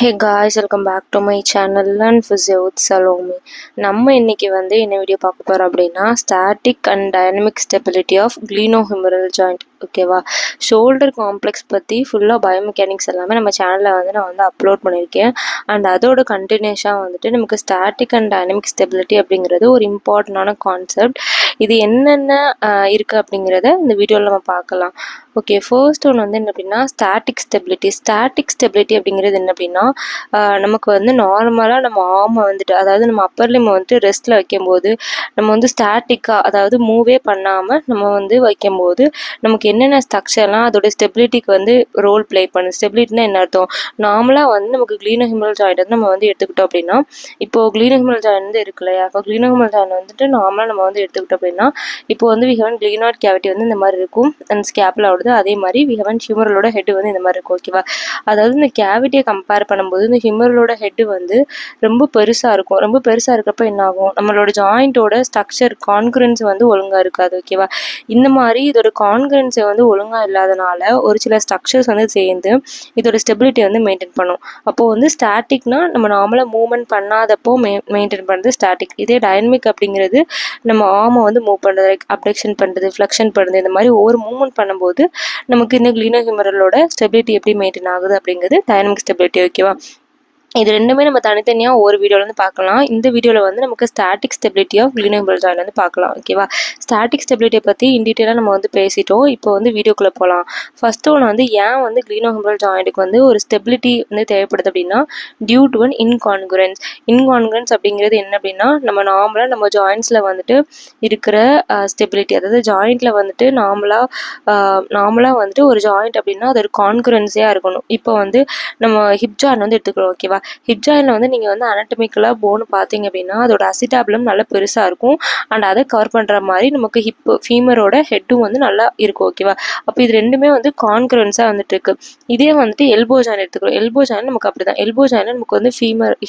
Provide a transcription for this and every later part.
Hey guys, welcome back to my channel learn physio with Salomi. நம்ம இன்னைக்கு என்ன video பார்க்க போகிறோம் அப்படின்னா, static and dynamic stability of glenohumeral joint. ஓகேவா? ஷோல்டர் காம்ப்ளெக்ஸ் பற்றி ஃபுல்லாக பயோமெக்கானிக்ஸ் எல்லாமே நம்ம சேனலில் நான் அப்லோட் பண்ணியிருக்கேன். அண்ட் அதோட கண்டினியூஷாக நமக்கு ஸ்டாட்டிக் அண்ட் டைனமிக் ஸ்டெபிலிட்டி அப்படிங்கிறது ஒரு இம்பார்ட்டண்டான கான்செப்ட். இது என்னென்ன இருக்குது அப்படிங்கிறத இந்த வீடியோவில் நம்ம பார்க்கலாம். ஓகே, ஃபர்ஸ்ட் ஒன்று என்ன அப்படின்னா, ஸ்டாட்டிக் ஸ்டெபிலிட்டி அப்படிங்கிறது என்ன அப்படின்னா, நமக்கு நார்மலாக நம்ம ஆர்மை அதாவது நம்ம அப்பர் லிம் ரெஸ்ட்டில் வைக்கும்போது நம்ம ஸ்டாட்டிக்காக, அதாவது மூவே பண்ணாமல் நம்ம வைக்கும்போது நமக்கு என்னென்ன ஸ்ட்ரக்சர்லாம் அதோட ஸ்டெபிலிட்டிக்கு ரோல் ப்ளே பண்ணும். ஸ்டெபிலிட்டினா என்ன அர்த்தம்? நார்மலாக நமக்கு க்ளீனோஹியூமரல் ஜாயிண்ட் நம்ம எடுத்துக்கிட்டோம் அப்படின்னா, இப்போது க்ளீனோஹியூமரல் ஜாயிண்ட் இருக்கு இல்லையா? இப்போ க்ளீனோஹியூமரல் ஜாயிண்ட் நார்மலாக நம்ம எடுத்துக்கிட்டோம் அப்படின்னா, இப்போ வி ஹேவ் க்ளீனாய்ட் கேவிட்டி இந்த மாதிரி இருக்கும். அண்ட் ஸ்கேப்புலா வருது. அதே மாதிரி வி ஹேவ் ஹியூமரலோட ஹெட் இந்த மாதிரி இருக்கும். ஓகேவா? அதாவது இந்த கேவிட்டியை கம்பேர் பண்ணும்போது இந்த ஹியூமரலோட ஹெட் ரொம்ப பெருசாக இருக்கும். ரொம்ப பெருசாக இருக்கப்போ என்ன ஆகும்? நம்மளோட ஜாயிண்டோட ஸ்ட்ரக்சர் கான்கரன்ஸ் ஒழுங்காக இருக்காது. ஓகேவா? இந்த மாதிரி இதோட கான்கரன்ஸை ஒழுங்காக இல்லாதனால ஒரு சில ஸ்ட்ரக்சர்ஸ் சேர்ந்து இதோட ஸ்டெபிலிட்டி மெயின்டைன் பண்ணும். அப்போது ஸ்டாட்டிக்னா நம்ம நார்மலாக மூவ்மெண்ட் பண்ணாதப்போ மெயின்டைன் பண்ணுறது ஸ்டாட்டிக். இதே டைனமிக் அப்படிங்கிறது நம்ம ஆர்மை மூவ் பண்ணுறது, லைக் அப்டக்ஷன் பண்ணுறது, ஃப்ளெக்ஷன் பண்ணுறது, இந்த மாதிரி ஒவ்வொரு மூவ்மெண்ட் பண்ணும்போது நமக்கு இந்த க்ளீனோஹியூமரலோட ஸ்டெபிலிட்டி எப்படி மெயின்டைன் ஆகுது அப்படிங்கிறது டைனமிக் ஸ்டெபிலிட்டி. ஓகேவா? இது ரெண்டுமே நம்ம தனித்தனியாக ஒரு வீடியோவில் பார்க்கலாம். இந்த வீடியோவில் நமக்கு static stability of glenohumeral joint பார்க்கலாம். ஓகேவா? ஸ்டாட்டிக் ஸ்டெபிலிட்டியை பற்றி இன்டீட்டெயிலாக நம்ம பேசிட்டோம். இப்போ வீடியோக்குள்ளே போகலாம். ஃபஸ்ட்டு ஒன்று ஏன் க்ளீனோஹியூமரல் ஜாயிண்ட்டுக்கு ஒரு ஸ்டெபிலிட்டி தேவைப்படுது அப்படின்னா, டியூ டு அன் இன்கான்குரன்ஸ் அப்படிங்கிறது என்ன அப்படின்னா, நம்ம நார்மலாக நம்ம ஜாயிண்ட்ஸில் இருக்கிற ஸ்டெபிலிட்டி, அதாவது ஜாயிண்ட்டில் நார்மலாக ஒரு ஜாயிண்ட் அப்படின்னா அது ஒரு கான்குரன்ஸியாக இருக்கணும். இப்போ நம்ம ஹிப் ஜாயிண்ட் எடுத்துக்கிறோம். ஓகேவா? ஹிப் ஜாயின்ல நீங்கள் அனாட்டமிக்கலாக போன் பார்த்தீங்க அப்படின்னா அதோட அசிட்டாபுலம் நல்லா பெருசாக இருக்கும். அண்ட் அதை கவர் பண்ணுற மாதிரி நமக்கு ஃபீமரோட ஹெட்டும் நல்லா இருக்கும். ஓகேவா? அப்போ இது ரெண்டுமே கான்கரன்ஸாக இருக்கு. இதே எல்போ ஜாயின் எடுத்துக்கிறோம். எல்போ ஜாயின் நமக்கு அப்படிதான். எல்போ ஜாயின் நமக்கு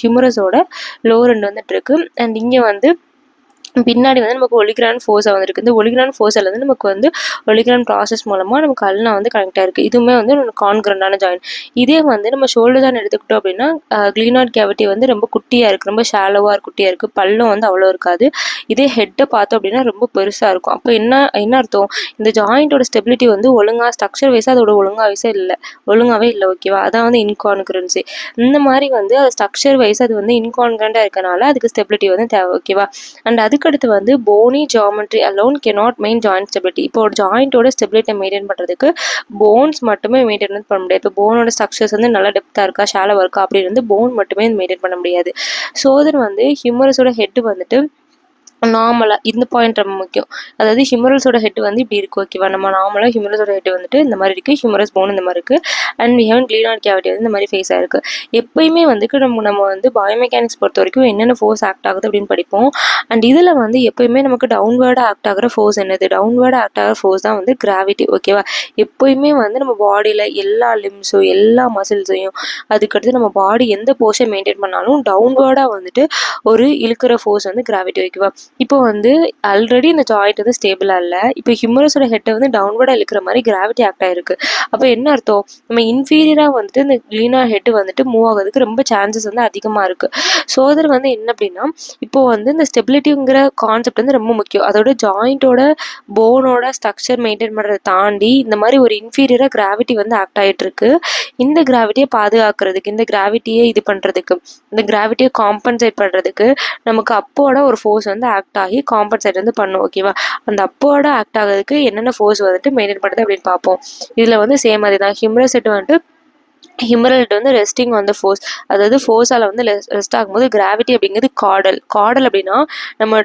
ஹியூமரஸோட லோவர் எண்ட் இருக்கு. அண்ட் இங்கே பின்னாடி நமக்கு ஒலிகிரான் ஃபோர்ஸா இருக்கு. இந்த ஒலிகிரான் ஃபோர்ஸில் நமக்கு ஒலிகிரான் ப்ராசஸ் மூலமாக நமக்கு அல்னா கனெக்ட் ஆயிருக்கு. இதுவுமே கான்கரண்டான ஜாயின். இதே நம்ம ஷோல்டர் ஜாயின் எடுத்துக்கிட்டோம் அப்படின்னா, க்ளீனாய்ட் கேவிட்டி ரொம்ப குட்டியாக இருக்குது, ரொம்ப ஷாலோவாக குட்டியாக இருக்குது, பல்லும் அவ்வளோ இருக்காது. இதே ஹெட்டை பார்த்தோம் அப்படின்னா ரொம்ப பெருசாக இருக்கும். அப்போ என்ன அர்த்தம்? இந்த ஜாயிண்டோட ஸ்டெபிலிட்டி ஒழுங்காக ஸ்ட்ரக்சர் வைஸாக அதோட ஒழுங்காகவே இல்லை. ஓகேவா? அதான் இன்கான்கரன்சி. இந்த மாதிரி அது ஸ்ட்ரக்சர் வைஸ் அது இன்கான்கரண்டாக இருக்கனால அதுக்கு ஸ்டெபிலிட்டி தேவை. ஓகேவா? அண்ட் அதுக்கடுத்து bony geometry alone cannot main joint stability. இப்போ ஒரு ஜாயிண்டோட ஸ்டெபிலிட்டி மெயின்டைன் பண்ணுறதுக்கு போன்ஸ் மட்டுமே மெயின்டைன் பண்ண முடியாது. இப்போ போனோட ஸ்ட்ரக்சர்ஸ் நல்லா டெப்த்தாக இருக்கா, ஷாலோவாக இருக்கா அப்படின்னு போன் மட்டுமே மெயின்டைன் பண்ண முடியாது. ஸோ ஹியூமரஸோட ஹெட் நார்மலாக இந்த பாயிண்ட் ரொம்ப முக்கியம். அதாவது ஹியூமரல்ஸோட ஹெட் இப்படி இருக்கு. ஓகேவா? நம்ம நார்மலாக ஹியூமரஸோட ஹெட் இந்த மாதிரி இருக்குது, ஹியூமரஸ் போன் இந்த மாதிரி இருக்குது. And we have glenoid cavity இந்த மாதிரி ஃபேஸ் ஆயிருக்கு. எப்பயுமே நம்ம பயோமெக்கானிக்ஸ் பொறுத்த வரைக்கும் என்னென்ன ஃபோர்ஸ் ஆக்ட் ஆகுது அப்படின்னு படிப்போம். அண்ட் இதில் எப்பயுமே நமக்கு டவுன்வேர்டாக ஆக்ட் ஆகிற ஃபோர்ஸ் என்னது? டவுன்வேர்டாக ஆக்ட் ஆகிற ஃபோர்ஸ் தான் கிராவிட்டி. ஓகேவா? எப்பயுமே நம்ம பாடியில் எல்லா லிம்ஸும் எல்லா மசில்ஸையும், அதுக்கடுத்து நம்ம பாடி எந்த போர்ஷன் மெயின்டைன் பண்ணாலும் டவுன்வேர்டாக ஒரு இழுக்கிற ஃபோர்ஸ் கிராவிட்டி. ஓகேவா? இப்போ ஆல்ரெடி இந்த ஜாயிண்ட் ஸ்டேபிளாக இல்லை. இப்போ ஹியூமரஸோட ஹெட்டை டவுன்வர்டாக இழுக்கிற மாதிரி கிராவிட்டி ஆக்ட் ஆகிருக்கு. அப்போ என்ன அர்த்தம்? நம்ம இன்ஃபீரியராக இந்த க்ளீனா ஹெட் மூவ் ஆகிறதுக்கு ரொம்ப சான்சஸ் அதிகமாக இருக்குது. ஸோ என்ன அப்படின்னா, இப்போ இந்த ஸ்டெபிலிட்டிங்கிற கான்செப்ட் ரொம்ப முக்கியம். அதோட ஜாயிண்டோட போனோட ஸ்ட்ரக்சர் மெயின்டைன் பண்ணுறதை தாண்டி இந்த மாதிரி ஒரு இன்ஃபீரியராக கிராவிட்டி ஆக்ட் ஆகிட்டு இருக்கு. இந்த கிராவிட்டியை பாதுகாக்கிறதுக்கு, இந்த கிராவிட்டியை இது பண்ணுறதுக்கு, இந்த கிராவிட்டியை காம்பன்சேட் பண்ணுறதுக்கு நமக்கு அப்போட ஒரு ஃபோர்ஸ் ஆக்ட் ஆகி காம்பன்சேட் பண்ணும். ஓகேவா? அந்த அப்போட ஆக்ட் ஆகிறதுக்கு என்னென்ன ஃபோர்ஸ் மெயின்டைன் பண்ணுறது அப்படின்னு பார்ப்போம். இதில் சேம் மாதிரி தான். Humorous head humoral head resting force, அதாவது ஃபோர்ஸால் ரெஸ்ட் ஆகும்போது கிராவிட்டி அப்படிங்கிறது கார்டல் அப்படின்னா நம்ம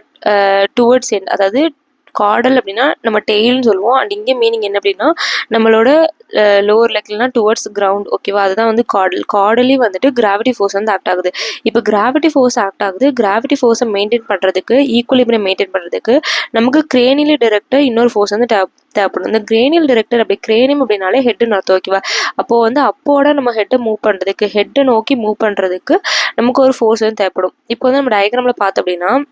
டுவர்ட்ஸ் எண்ட், அதாவது கார்டல் அப்படின்னா நம்ம டெயில்னு சொல்லுவோம். அண்ட் இங்கே மீனிங் என்ன அப்படின்னா நம்மளோட லோவர் லெக்லாம் டுவர்ட்ஸ் கிரவுண்ட். ஓகேவா? அதுதான் கார்டலி கிராவிட்டி ஃபோர்ஸ் ஆக்ட் ஆகுது. இப்போ கிராவிட்டி ஃபோர்ஸ் ஆக்ட் ஆகுது. கிராவிட்டி ஃபோர்ஸை மெயின்டைன் பண்ணுறதுக்கு, ஈக்குவலிபிரியம் மெயின்டைன் பண்ணுறதுக்கு நமக்கு கிரேனியலி டைரக்டர் இன்னொரு ஃபோர்ஸ் தேவைப்படும். இந்த கிரேனியல் டைரக்டர், அப்படி கிரேனியம் அப்படின்னாலே ஹெட்டுன்னு அர்த்தம். ஓகேவா? அப்போது அப்போட நம்ம ஹெட்டை மூவ் பண்ணுறதுக்கு, ஹெட்டை நோக்கி மூவ் பண்ணுறதுக்கு நமக்கு ஒரு ஃபோர்ஸ் தேவைப்படும். இப்போ நம்ம டயக்ராமில் பார்த்தோம் அப்படின்னா,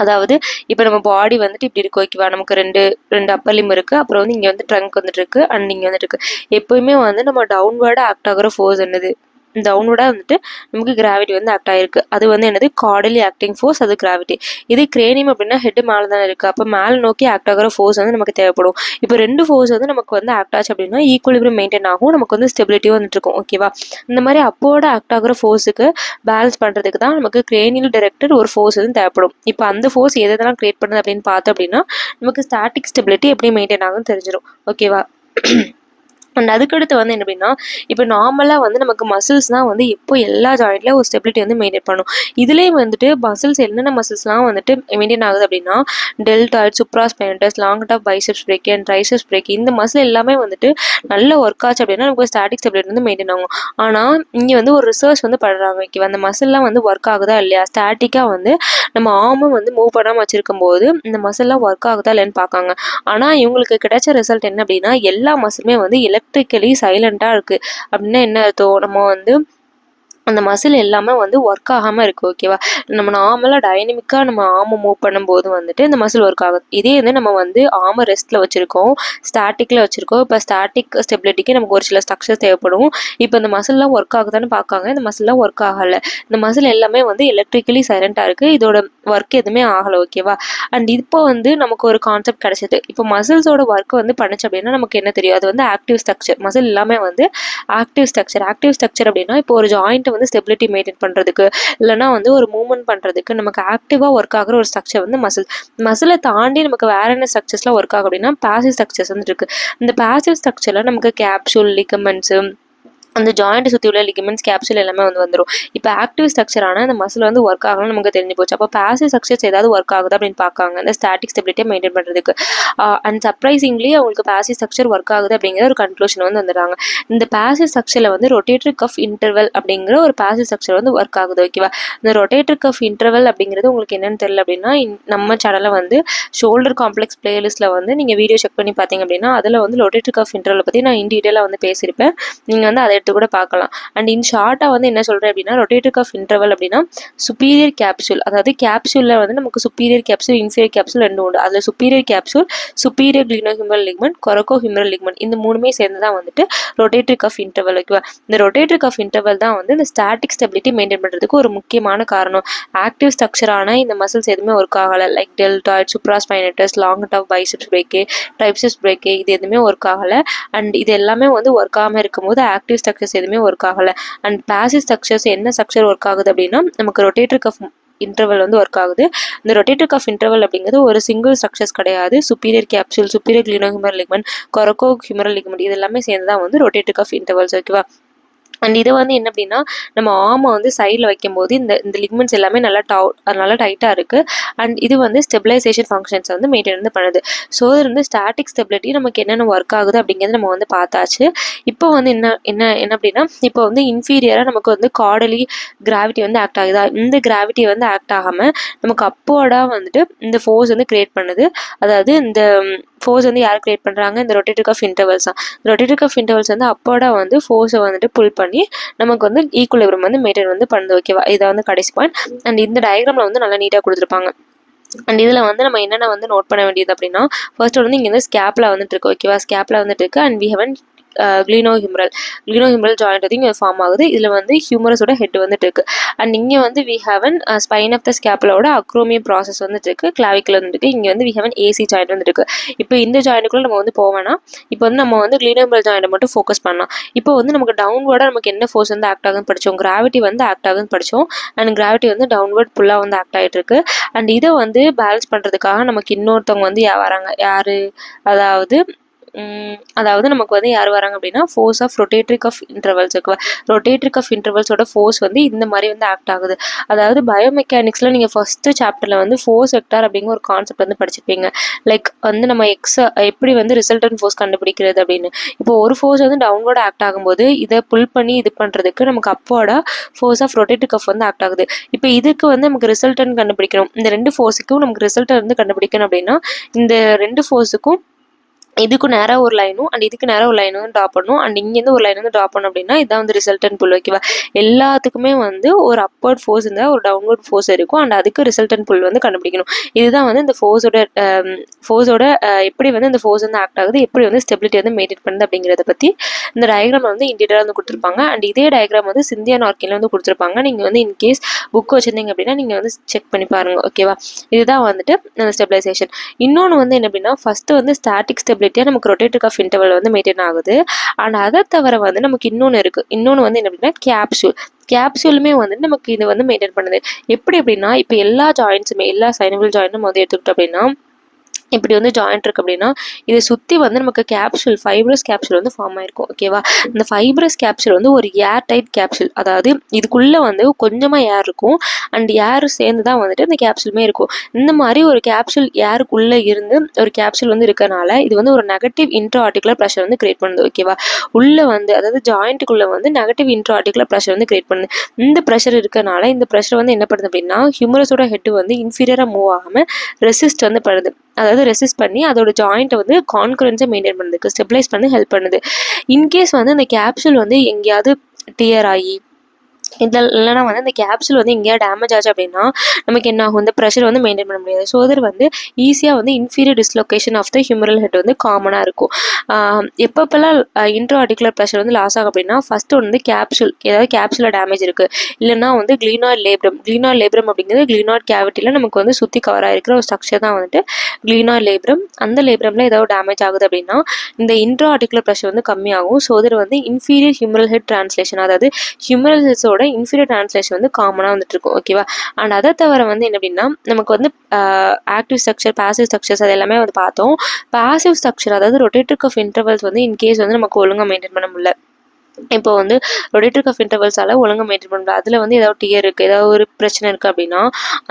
அதாவது இப்போ நம்ம பாடி இப்படி இருக்கு. ஓகேவா? நமக்கு ரெண்டு அப்பர் லிம் இருக்குது. அப்புறம் இங்கே ட்ரங்க் இருக்கு. அண்ட் இங்கே இருக்கு. எப்போயுமே நம்ம டவுன்வேர்டாக ஆக்ட் ஆகிற ஃபோர்ஸ் என்னது? டவுன்வர்டாக வந்துட்டு நமக்கு கிராவிட்டி வந்து ஆக்ட் ஆகிருக்கு. அது வந்து என்னது கார்டலி ஆக்டிங் ஃபோர்ஸ், அது கிராவிட்டி. இது கிரேனியம் அப்படின்னா ஹெட் மேலே தானே இருக்குது, அப்போ மேலே நோக்கி ஆக்ட் ஆகிற ஃபோர்ஸ் வந்து நமக்கு தேவைப்படும். இப்போ 2 ஃபோர்ஸ் வந்து நமக்கு வந்து ஆக்ட் ஆச்சு அப்படின்னா ஈக்குவலிபிரியம் மெயின்டைன் ஆகும், நமக்கு வந்து ஸ்டெபிலிட்டியும் வந்துட்டு இருக்கும். ஓகேவா? இந்த மாதிரி அப்போட ஆக்ட் ஆகிற ஃபோர்ஸுக்கு பேலன்ஸ் பண்ணுறதுக்கு தான் நமக்கு கிரேனியல் டைரக்டட் ஒரு ஃபோர்ஸ் வந்து தேவைப்படும். இப்போ அந்த ஃபோர்ஸ் எதெல்லாம் கிரியேட் பண்ணுது அப்படின்னு பார்த்தோம் அப்படின்னா நமக்கு ஸ்டாட்டிக் ஸ்டெபிலிட்டி எப்படி மெயின்டைன் ஆகும்னு தெரிஞ்சிடும். ஓகேவா? அண்ட் அதுக்கடுத்து வந்து என்ன அப்படின்னா இப்போ நார்மலாக வந்து நமக்கு மசில்ஸ் தான் வந்து இப்போ எல்லா ஜாயிண்ட்லேயும் ஒரு ஸ்டெபிலிட்டி வந்து மெயின்டைன் பண்ணும். இதுலேயும் வந்துட்டு மசில்ஸ் என்னென்ன மசில்ஸ்லாம் வந்துட்டு மெயின்டைன் ஆகுது அப்படின்னா deltoid, supraspinatus, long top biceps brachii and triceps brachii, இந்த மசில் எல்லாமே வந்துட்டு நல்ல ஒர்க் ஆச்சு அப்படின்னா நமக்கு ஸ்டாட்டிக் ஸ்டெபிலிட்டி வந்து மெயின்டைன் ஆகும். ஆனால் இங்கே வந்து ஒரு ரிசர்ச் வந்து பண்ணுறாங்க. ஓகேவா? அந்த மசில்லாம் வந்து ஒர்க் ஆகுதா இல்லையா, ஸ்டாட்டிக்காக வந்து நம்ம ஆர்மும் வந்து மூவ் பண்ணாமல் வச்சிருக்கும் போது இந்த மசில்லாம் ஒர்க் ஆகுதா இல்லைன்னு பார்க்காங்க. ஆனால் இவங்களுக்கு கிடைச்ச ரிசல்ட் என்ன அப்படின்னா எல்லா மசிலுமே வந்து எலக்ட்ரிக்கலி சைலண்டாக இருக்குது. அப்படின்னா என்ன அர்த்தம், நம்ம வந்து அந்த மசில் எல்லாமே வந்து ஒர்க் ஆகாமல் இருக்குது. ஓகேவா? நம்ம நார்மலாக டைனமிக்காக நம்ம ஆர்மை மூவ் பண்ணும்போது வந்துட்டு இந்த மசில் ஒர்க் ஆகுது. இதே வந்து நம்ம வந்து ஆர்மை ரெஸ்ட்டில் வச்சுருக்கோம், ஸ்டாட்டிக்கில் வச்சுருக்கோம். இப்போ ஸ்டாட்டிக் ஸ்டெபிலிட்டிக்கு நமக்கு ஒரு சில ஸ்ட்ரக்சர்ஸ் தேவைப்படும். இப்போ இந்த மசில்லாம் ஒர்க் ஆகுதான்னு பார்க்காங்க, இந்த மசில்லாம் ஒர்க் ஆகலை. இந்த மசில் எல்லாமே வந்து எலக்ட்ரிக்கலி சைலண்ட்டாக இருக்குது, இதோட ஒர்க் எதுவுமே ஆகலை. ஓகேவா? அண்ட் இப்போ வந்து நமக்கு ஒரு கான்செப்ட் கிடச்சிது. இப்போ மசில்ஸோட ஒர்க் வந்து பண்ணுச்சு அப்படின்னா நமக்கு என்ன தெரியும், அது வந்து ஆக்டிவ் ஸ்ட்ரக்சர். மசில் எல்லாமே வந்து ஆக்டிவ் ஸ்ட்ரக்சர். ஆக்டிவ் ஸ்ட்ரக்சர் அப்படின்னா இப்போ ஒரு ஜாயிண்ட் வந்து ஸ்டெபிலிட்டி மெயின்டைன் பண்ணுறதுக்கு இல்லைனா வந்து ஒரு மூவ்மெண்ட் பண்ணுறதுக்கு நமக்கு ஆக்டிவாக ஒர்க் ஆகிற ஒரு ஸ்ட்ரக்சர் வந்து மசிலை தாண்டி நமக்கு வேற என்ன ஸ்ட்ரக்சர்ஸ்லாம் ஒர்க் ஆகும் அப்படின்னா பாசிவ் ஸ்ட்ரக்சர்ஸ் வந்து இருக்குது. இந்த பாசிவ் ஸ்ட்ரக்சரில் நமக்கு கேப்சூல், லிகமெண்ட்ஸு, அந்த ஜாயிண்ட் சுற்றி உள்ள லிகமெண்ட்ஸ், கேப்சூல் எல்லாமே வந்து வந்துடும். இப்போ ஆக்டிவ் ஸ்ட்ரக்சரான அந்த மசில் வந்து ஒர்க் ஆகணும்னு நமக்கு தெரிஞ்சு போச்சு. அப்போ பாசிவ் ஸ்ட்ரக்சர்ஸ் ஏதாவது ஒர்க் ஆகுது அப்படின்னு பார்க்காங்க அந்த ஸ்டாட்டிக் ஸ்டெபிலிட்டியை மெயின்டைன் பண்ணுறதுக்கு. அண்ட் சர்ப்ரைசிங்லி அவங்களுக்கு பாசிவ் ஸ்ட்ரக்சர் ஒர்க் ஆகுது அப்படிங்கிற ஒரு கன்க்ளூஷன் வந்து வந்துடுறாங்க. இந்த பாசிவ் ஸ்ட்ரக்சரில் வந்து ரொட்டேட்டரி கஃப் இன்டர்வல் அப்படிங்கிற ஒரு பாசிவ் ஸ்ட்ரக்சர் வந்து ஒர்க் ஆகுது. ஓகேவா? இந்த ரொட்டேட்டரி கஃப் இன்டர்வல் அப்படிங்கிறது உங்களுக்கு என்னன்னு தெரியல அப்படின்னா நம்ம சேனலில் வந்து ஷோல்டர் காம்ப்ளெக்ஸ் பிளேலிஸ்ட்டில் வந்து நீங்கள் வீடியோ செக் பண்ணி பார்த்தீங்க அப்படின்னா அதில் வந்து ரொட்டேட்டரி கஃப் இன்டர்வலை பற்றி நான் இன் டீட்டெயிலாக வந்து பேசியிருப்பேன். நீங்கள் வந்து அதை கூட பார்க்கலாம். அண்ட் இன் ஷார்ட்டாக வந்து என்ன சொல்கிறேன் அப்படின்னா ரொட்டேட்டரி கஃப் இன்டர்வல் அப்படின்னா சுப்பீரியர் கேப்சூல், அதாவது கேப்சூலில் வந்து நமக்கு சுப்பீரியர் கேப்சூல், இன்ஃபீரியர் கேப்சூல் ரெண்டு உண்டு. அதில் superior capsule, superior glenohumeral ligament, coracohumeral ligament, இந்த மூணுமே சேர்ந்து தான் வந்துட்டு ரொட்டேட்டரி கஃப் இன்டர்வல். ஓகேவா? இந்த ரொட்டேட்டரி கஃப் இன்டர்வல் தான் வந்து இந்த ஸ்டாட்டிக் ஸ்டெபிலிட்டி மெயின்டைன் பண்ணுறதுக்கு ஒரு முக்கியமான காரணம். ஆக்டிவ் ஸ்ட்ரக்சரான இந்த மசில்ஸ் எதுவுமே ஒர்க் ஆகலை, like deltoid, supraspinatus, long top biceps brachii, triceps brachii, இது எதுவுமே ஒர்க் ஆகலை. அண்ட் இது எல்லாமே வந்து ஒர்க் ஆகாமல் இருக்கும்போது ஆக்டிவ் ஸ்ட்ரக்சர்ஸ் எதுவுமே ஒர்க் ஆகலை. அண்ட் பாசிவ் ஸ்ட்ரக்சர்ஸ் என்ன ஸ்ட்ரக்சர் ஒர்க் ஆகுது அப்படின்னா நமக்கு ரொட்டேட்டரி கஃப் இன்டர்வல் வந்து ஒர்க் ஆகுது. இந்த ரொட்டேட்டரி கஃப் இன்டர்வல் அப்படிங்கிறது ஒரு சிங்கிள் ஸ்ட்ரக்சர்ஸ் கிடையாது. Superior capsule, superior glenohumeral ligament, coracohumeral ligament, இது எல்லாமே சேர்ந்து தான் வந்து ரொட்டேட்டரி கஃப் இன்டர்வல்ஸ். ஓகேவா? அண்ட் இது வந்து என்ன அப்படின்னா நம்ம ஆர்மை வந்து சைடில் வைக்கும்போது இந்த லிக்மெண்ட்ஸ் எல்லாமே நல்லா டைட்டாக இருக்குது. அண்ட் இது வந்து ஸ்டெபிலைசேஷன் ஃபங்க்ஷன்ஸ் வந்து மெயின்டைன் வந்து பண்ணுது. ஸோ இது வந்து ஸ்டாட்டிக் ஸ்டெபிலிட்டி நமக்கு என்னென்ன ஒர்க் ஆகுது அப்படிங்கிறது நம்ம வந்து பார்த்தாச்சு. இப்போ வந்து என்ன அப்படின்னா இப்போ வந்து இன்ஃபீரியராக நமக்கு வந்து கார்டலி கிராவிட்டி வந்து ஆக்ட் ஆகுதா, இந்த கிராவிட்டி வந்து ஆக்ட் ஆகாமல் நமக்கு அப்போர்டாக வந்துட்டு இந்த ஃபோர்ஸ் வந்து கிரியேட் பண்ணுது. அதாவது இந்த ஃபோர்ஸ் வந்து யார் கிரியேட் பண்ணுறாங்க, இந்த ரொட்டேட்டரி கஃப் இன்டர்வல்ஸ் தான். ரொட்டேட்டரி கஃப் இன்டர்வல்ஸ் வந்து அப்போட வந்து ஃபோர்ஸை வந்துட்டு புல் பண்ணி நமக்கு வந்து ஈக்குவலிபிரியம் வந்து மெயின்டைன் வந்து பண்ணுது. ஓகேவா? இதை வந்து கடைசி பாயிண்ட். அண்ட் இந்த டயக்ராமில் வந்து நல்லா நீட்டாக கொடுத்துருப்பாங்க. அண்ட் இதில் வந்து நம்ம என்னென்ன வந்து நோட் பண்ண வேண்டியது அப்படின்னா ஃபர்ஸ்ட் வந்து இங்கே வந்து ஸ்கேப்பில் வந்துட்டு இருக்கு. ஓகேவா? ஸ்கேப்பில் வந்துட்டு இருக்கு. அண்ட் வி ஹவன் கிளினோஹியூமரல் ஜாயிண்ட் வந்து இங்கே ஃபார்ம் ஆகுது. இதில் வந்து ஹியூமரஸோட ஹெட் வந்துட்டு இருக்கு. அண்ட் இங்கே வந்து we have spine of the ஸ்கேப்புலோட அக்ரோமியம் ப்ராசஸ் வந்துட்டு இருக்கு, கிளாவிக்கல் வந்துட்டு இருக்கு. இங்கே வந்து வி ஹவன் ஏசி ஜாயிண்ட் வந்துட்டு இருக்கு. இப்போ இந்த ஜாயிண்ட்டுக்குள்ள நம்ம வந்து போவேன்னா இப்போ வந்து நம்ம வந்து கிளினோஹியூமரல் ஜாயிண்ட்டை மட்டும் ஃபோக்கஸ் பண்ணலாம். இப்போ வந்து நமக்கு டவுன்வர்டாக நமக்கு என்ன ஃபோர்ஸ் வந்து ஆக்ட் ஆகுதுன்னு படித்தோம், கிராவிட்டி வந்து ஆக்ட் ஆகுதுன்னு படித்தோம். அண்ட் கிராவிட்டி வந்து டவுன்வர்ட் ஃபுல்லாக வந்து ஆக்ட் ஆகிட்டு இருக்கு. அண்ட் இதை வந்து பேலன்ஸ் பண்ணுறதுக்காக நமக்கு இன்னொருத்தவங்க வந்து வராங்க. அதாவது நமக்கு வந்து யார் வராங்க அப்படின்னா force of rotatory cuff intervals. ஓகேவா? ரொட்டேட்டரி கஃப் இன்டர்வல்ஸோட ஃபோர்ஸ் வந்து இந்த மாதிரி வந்து ஆக்ட் ஆகுது. அதாவது பயோமெக்கானிக்ஸில் நீங்கள் ஃபஸ்ட்டு சாப்டரில் வந்து ஃபோர்ஸ் வெக்டார் அப்படிங்கிற ஒரு கான்செப்ட் வந்து படிச்சிருப்பீங்க. லைக் வந்து நம்ம எப்படி வந்து ரிசல்டன்ட் ஃபோர்ஸ் கண்டுபிடிக்கிறது அப்படின்னு. இப்போ ஒரு ஃபோர்ஸ் வந்து டவுன்வர்ட் ஆக்ட் ஆகும்போது இதை புல் பண்ணி இது பண்ணுறதுக்கு நமக்கு அப்போட ஃபோர்ஸ் ஆஃப் ரொட்டேட்டரி கஃப் வந்து ஆக்ட் ஆகுது. இப்போ இதுக்கு வந்து நமக்கு ரிசல்டன்ட் கண்டுபிடிக்கணும். இந்த ரெண்டு ஃபோர்ஸுக்கும் நமக்கு ரிசல்ட்டை வந்து கண்டுபிடிக்கணும் அப்படின்னா இந்த ரெண்டு ஃபோர்ஸுக்கும் இதுக்கு நேராக ஒரு லைனும் அண்ட் இதுக்கு நேராக ஒரு லைனும் ட்ரா பண்ணணும் அண்ட் இங்கேருந்து ஒரு லைன் வந்து ட்ரா பண்ணோம் அப்படின்னா இதான் வந்து ரிசல்டன்ட் புல். ஓகேவா, எல்லாத்துக்குமே வந்து ஒரு அப்வர்ட் ஃபோர்ஸ் இருந்தால் ஒரு டவுன்வர்ட் ஃபோர்ஸ் இருக்கும் அண்ட் அதுக்கு ரிசல்டன்ட் புல் வந்து கண்டுபிடிக்கணும். இதுதான் வந்து இந்த ஃபோர்ஸோட எப்படி வந்து இந்த ஃபோர்ஸ் வந்து ஆக்ட் ஆகுது, எப்படி வந்து ஸ்டெபிலிட்டி வந்து மெயின்டைன் பண்ணுது அப்படிங்கிறத பற்றி இந்த டயக்ராம் வந்து இன்டீரியலாக வந்து கொடுத்துருப்பாங்க. அண்ட் இதே டயக்ராம் வந்து சிந்தியா நார்க்கின்ல வந்து கொடுத்துருப்பாங்க. நீங்கள் வந்து இன்கேஸ் புக் வச்சுருந்தீங்க அப்படின்னா நீங்கள் வந்து செக் பண்ணி பாருங்கள். ஓகேவா, இதுதான் வந்துட்டு அந்த ஸ்டெபிலைசேஷன். இன்னொன்று வந்து என்ன அப்படின்னா, ஃபஸ்ட்டு வந்து ஸ்டாட்டிக் ஸ்டெபிலிட்டியாக நமக்கு ரொட்டேட்டர் கஃப் இன்டர்வல் வந்து மெயின்டைன் ஆகுது. அண்ட் அதை தவிர வந்து நமக்கு இன்னொன்று இருக்குது. இன்னொன்று வந்து என்ன அப்படின்னா கேப்சூலுமே வந்து நமக்கு இது வந்து மெயின்டைன் பண்ணுது. எப்படி அப்படின்னா, இப்போ எல்லா ஜாயின்ஸுமே எல்லா சைனபிள் ஜாயின்ட்டும் வந்து எடுத்துக்கிட்டோம் அப்படின்னா, இப்படி வந்து ஜாயிண்ட் இருக்குது அப்படின்னா இதை சுற்றி வந்து நமக்கு ஃபைப்ரஸ் கேப்சூல் வந்து ஃபார்ம் ஆயிருக்கும். ஓகேவா, இந்த ஃபைப்ரஸ் கேப்சூல் வந்து ஒரு ஏர் டைட் கேப்சூல், அதாவது இதுக்குள்ளே வந்து கொஞ்சமாக ஏர் இருக்கும் அண்ட் ஏர் சேர்ந்து தான் வந்துட்டு இந்த கேப்சூலுமே இருக்கும். இந்த மாதிரி ஒரு கேப்சூல் ஏருக்குள்ளே இருந்து ஒரு கேப்சூல் வந்து இருக்கனால இது வந்து ஒரு நெகட்டிவ் இன்ட்ரா ஆர்டிகுலர் ப்ரெஷர் வந்து கிரியேட் பண்ணுது. ஓகேவா, உள்ளே வந்து அதாவது ஜாயிண்ட்டுக்குள்ளே வந்து நெகட்டிவ் இன்ட்ரா ஆர்டிகுலர் ப்ரெஷர் வந்து கிரியேட் பண்ணுது. இந்த ப்ரெஷர் இருக்கனால இந்த ப்ரெஷர் வந்து என்ன பண்ணுது அப்படின்னா ஹியூமரஸோட ஹெட் வந்து இன்ஃபீரியராக மூவ் ஆகாமல் ரெசிஸ்ட் வந்து பண்ணுது. அதாவது ரெசிஸ்ட் பண்ணி அதோட ஜாயிண்ட்டை வந்து கான்கரன்ஸை மெயின்டைன் பண்ணுறதுக்கு ஸ்டெபிலைஸ் பண்ணி ஹெல்ப் பண்ணுது. இன்கேஸ் வந்து அந்த கேப்சூல் வந்து எங்கேயாவது டியர் ஆகி இல்லைனா வந்து அந்த கேப்சூல் வந்து எங்கேயா டேமேஜ் ஆச்சு அப்படின்னா நமக்கு என்ன ஆகும், இந்த ப்ரெஷர் வந்து மெயின்டைன் பண்ண முடியாது. ஸோ அது வந்து ஈஸியாக வந்து inferior dislocation of the humeral head வந்து காமனாக இருக்கும். எப்பப்பெல்லாம் இன்ட்ரா ஆர்டிகுலர் ப்ரெஷர் வந்து லாஸ் ஆகும் அப்படின்னா, ஃபஸ்ட்டு வந்து ஏதாவது கேப்சூலில் டேமேஜ் இருக்குது, இல்லைனா வந்து கிளீனாய்ட் லேப்ரம் அப்படிங்கிறது கிளீனாய்ட் கேவிட்டியில் நமக்கு வந்து சுற்றி கவர் ஆகிருக்கிற ஒரு ஸ்ட்ரக்சர் தான் வந்துட்டு கிளீனாய்ட் லேப்ரம். அந்த லேப்ரமில் ஏதாவது டேமேஜ் ஆகுது அப்படின்னா இந்த இன்ட்ரா ஆர்டிகுலர் ப்ரெஷர் வந்து கம்மியாகும். ஸோ அது வந்து இன்ஃபீரியர் ஹியூமரல் ஹெட் டிரான்ஸ்லேஷன், அதாவது ஹியூமரல் ஹெட்ஸோட இன்ஃபீரியர் டிரான்ஸ்லேஷன் வந்து காமனாக வந்துட்டு இருக்கும். ஓகேவா, அண்ட் அதை தவிர வந்து என்ன அப்படின்னா நமக்கு வந்து ஆக்டிவ் ஸ்ட்ரக்சர், பாசிவ் ஸ்ட்ரக்சர்ஸ் அது எல்லாமே வந்து பார்த்தோம். பாசிவ் ஸ்ட்ரக்சர் அதாவது ரொட்டேட்டர் கஃப் இன்டர்வல்ஸ் வந்து இன்கேஸ் வந்து நமக்கு ஒழுங்காக மெயின்டைன் பண்ண முடியல. இப்போ வந்து ரொட்டேட்டர் கஃப் இன்டர்வல்ஸால் ஒழுங்காக மெயின்டைன் பண்ண முடியாது. அதில் வந்து ஏதாவது டியர் இருக்குது, ஏதாவது ஒரு பிரச்சனை இருக்குது அப்படின்னா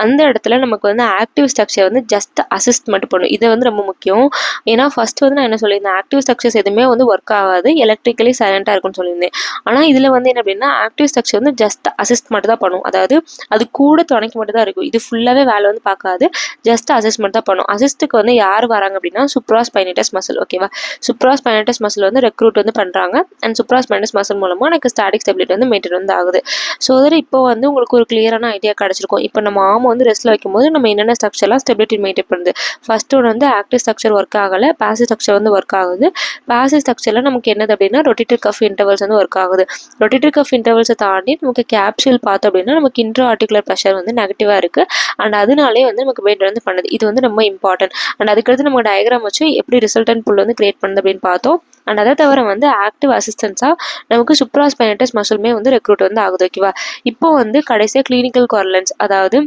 அந்த இடத்துல நமக்கு வந்து ஆக்டிவ் ஸ்ட்ரக்சர் வந்து ஜஸ்ட் அசிஸ்ட் மட்டும் பண்ணும். இது வந்து ரொம்ப முக்கியம். ஏன்னா ஃபர்ஸ்ட் வந்து நான் என்ன சொல்லியிருந்தேன், ஆக்டிவ் ஸ்ட்ரக்சர்ஸ் எதுவுமே வந்து ஒர்க் ஆகாது, எலக்ட்ரிக்கலி சைலண்டாக இருக்கும்னு சொல்லியிருந்தேன். ஆனால் இதில் வந்து என்ன அப்படின்னா ஆக்டிவ் ஸ்ட்ரக்சர் வந்து ஜஸ்ட் அசிஸ்ட் மட்டும் தான் பண்ணும். அதாவது அது கூட துணைக்கு மட்டும் தான் இருக்கும். இது ஃபுல்லாகவே வேலை வந்து பார்க்காது, ஜஸ்ட் அசிஸ்ட் மட்டும் தான் பண்ணும். அசிஸ்ட்டுக்கு வந்து யார் வராங்க அப்படின்னா சுப்ராஸ்பைனேட்டஸ் மசில். ஓகேவா, சுப்ராஸ்பைனேட்டஸ் மசில் வந்து ரெக்ரூட் வந்து பண்ணுறாங்க அண்ட் சுப்ராஸ்பைனஸ் மசில் மூலமாக எனக்கு ஸ்டாட்டிக் ஸ்டெபிலிட்டி வந்து மெயின்டைன் வந்து ஆகுது. ஸோ அதில் இப்போ வந்து உங்களுக்கு ஒரு கிளியரான ஐடியா கிடச்சிருக்கும். இப்போ நம்ம ஆம் வந்து ரெஸ்ட்டில் வைக்கும்போது நம்ம என்னென்ன ஸ்ட்ரக்சர்லாம் ஸ்டெபிலிட்டி மெயின்டைன் பண்ணுது. ஃபர்ஸ்ட் ஒன்று வந்து ஆக்டிவ் ஸ்ட்ரக்சர் ஒர்க் ஆகலை, பாசிவ் ஸ்ட்ரக்சர் வந்து ஒர்க் ஆகுது. பாசிவ் ஸ்ட்ரக்சரில் நமக்கு என்னது அப்படின்னா ரொட்டேட்டர் கஃப் இன்டர்வல்ஸ் வந்து ஒர்க் ஆகுது. ரொட்டேட்டர் கஃப் இன்டர்வல்ஸை தாண்டி நமக்கு கேப்சூல் பார்த்தோம் அப்படின்னா நமக்கு இன்ட்ரா ஆர்டிகுலர் ப்ரெஷர் வந்து நெகட்டிவாக இருக்குது அண்ட் அதனாலே வந்து நமக்கு மெயின்டைன் வந்து பண்ணுது. இது வந்து ரொம்ப இம்பார்ட்டன்ட். அண்ட் அதுக்கடுத்து நம்ம டயக்ராம் வச்சு எப்படி ரிசல்டன்ட் புல் வந்து கிரியேட் பண்ணுது அப்படின்னு பார்த்தோம். அண்ட் அதை தவிர வந்து ஆக்டிவ் அசிஸ்டன்ஸாக நமக்கு சுப்ராஸ்பைனேட்டஸ் மசிலுமே வந்து ரெக்ரூட் வந்து ஆகுது. ஓகேவா, இப்போ வந்து கடைசியாக கிளினிக்கல் கோரலன்ஸ், அதாவது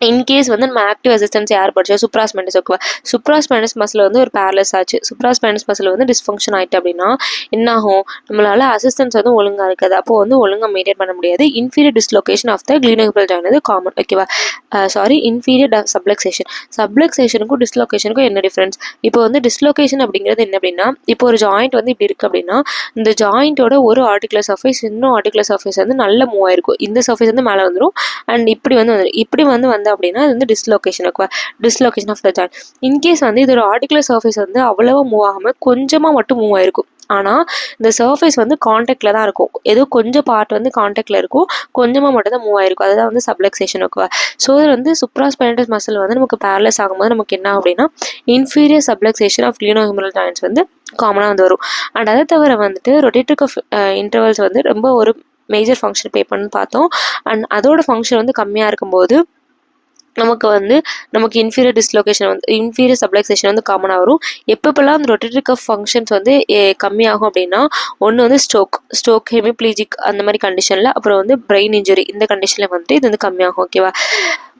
இன்கேஸ் வந்து நம்ம ஆக்டிவ் அசிஸ்டன்ஸ் யார் படிச்சோம், சுப்ராஸ்பைனஸ். ஓகேவா, சுப்ராஸ்பைனஸ் மசில் வந்து ஒரு பேரலைஸ் ஆச்சு, சுப்ராஸ்பைனஸ் மசில் வந்து டிஸ்ஃபங்க்ஷன் ஆகிட்டு அப்படின்னா என்ன ஆகும், நம்மளால அசிஸ்டன்ஸ் வந்து ஒழுங்காக இருக்காது, அப்போ வந்து ஒழுங்காக மெயின்டைன் பண்ண முடியாது. Inferior dislocation of the clinical joint வந்து காமன். ஓகேவா, இன்ஃபீரியர் சப்ளக்சேஷனுக்கும் டிஸ்லொகேஷனுக்கும் என்ன டிஃப்ரென்ஸ்? இப்போ வந்து டிஸ்லொகேஷன் அப்படிங்கிறது என்ன அப்படின்னா, இப்போ ஒரு ஜாயிண்ட் வந்து இப்படி இருக்குது அப்படின்னா இந்த ஜாயிண்டோட ஒரு ஆர்டிகுலர் சர்ஃபேஸ் இன்னும் ஆர்டிகுலர் சர்ஃபேஸ் வந்து நல்ல மூவ் ஆயிருக்கும். இந்த சர்ஃபேஸ் வந்து மேலே வந்துடும் அண்ட் இப்படி வந்து அப்படின்னா இது வந்து dislocation of the joint. In case வந்து இதோட ஆர்டிகுலர் சர்ஃபேஸ் வந்து அவ்வளவா மூவ் ஆகாமல் கொஞ்சமாக மட்டும் மூவ் ஆயிருக்கும். ஆனால் இந்த சர்ஃபேஸ் வந்து காண்டாக்டில் தான் இருக்கும், ஏதோ கொஞ்சம் பார்ட் வந்து காண்டாக்டில் இருக்கும், கொஞ்சமாக மட்டும் தான் மூவ் ஆயிருக்கும். அதுதான் வந்து சப்ளக்சேஷன். ஓகேவா, ஸோ இது வந்து சுப்ராஸ்பைனேட்டஸ் மசில் வந்து நமக்கு பேரலைஸ் ஆகும்போது நமக்கு என்ன அப்படின்னா இன்ஃபீரியர் சப்ளக்சேஷன் ஆஃப் கிளினோஹியூமரல் ஜாயின்ட்ஸ் வந்து காமனாக வந்து வரும். அண்ட் அதை தவிர வந்துட்டு ரொட்டேட்டர் கஃப் இன்டர்வல்ஸ் வந்து ரொம்ப ஒரு மேஜர் ஃபங்க்ஷன் ப்ளே பண்ணு பார்த்தோம். அண்ட் அதோட ஃபங்க்ஷன் வந்து கம்மியாக இருக்கும்போது நமக்கு இன்ஃபீரியர் டிஸ்லொகேஷன் வந்து இன்ஃபீரியர் சப்ளக்சேஷன் வந்து காமனாக வரும். எப்பப்பெல்லாம் அந்த ரொட்டேட்டர் கஃப் ஃபங்க்ஷன்ஸ் வந்து கம்மியாகும் அப்படின்னா ஒன்று வந்து ஸ்ட்ரோக் ஹெமிப்ளீஜிக் அந்த மாதிரி கண்டிஷனில், அப்புறம் வந்து பிரெயின் இன்ஜுரி இந்த கண்டிஷனில் வந்துட்டு இது வந்து கம்மியாகும். ஓகேவா,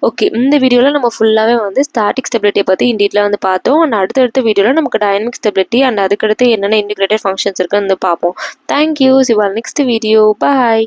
ஓகே, இந்த வீடியோவில் நம்ம ஃபுல்லாகவே வந்து ஸ்டாட்டிக் ஸ்டெபிலிட்டியை பற்றி இன்டீட்டில் வந்து பார்த்தோம். அண்ட் அடுத்தடுத்த வீடியோவில் நமக்கு டைனமிக் ஸ்டெபிலிட்டி அண்ட் அதுக்கடுத்து என்னென்ன இன்டிகிரேட்டட் ஃபங்க்ஷன்ஸ் இருக்குன்னு வந்து பார்ப்போம். Thank you. C you all next video. Bye.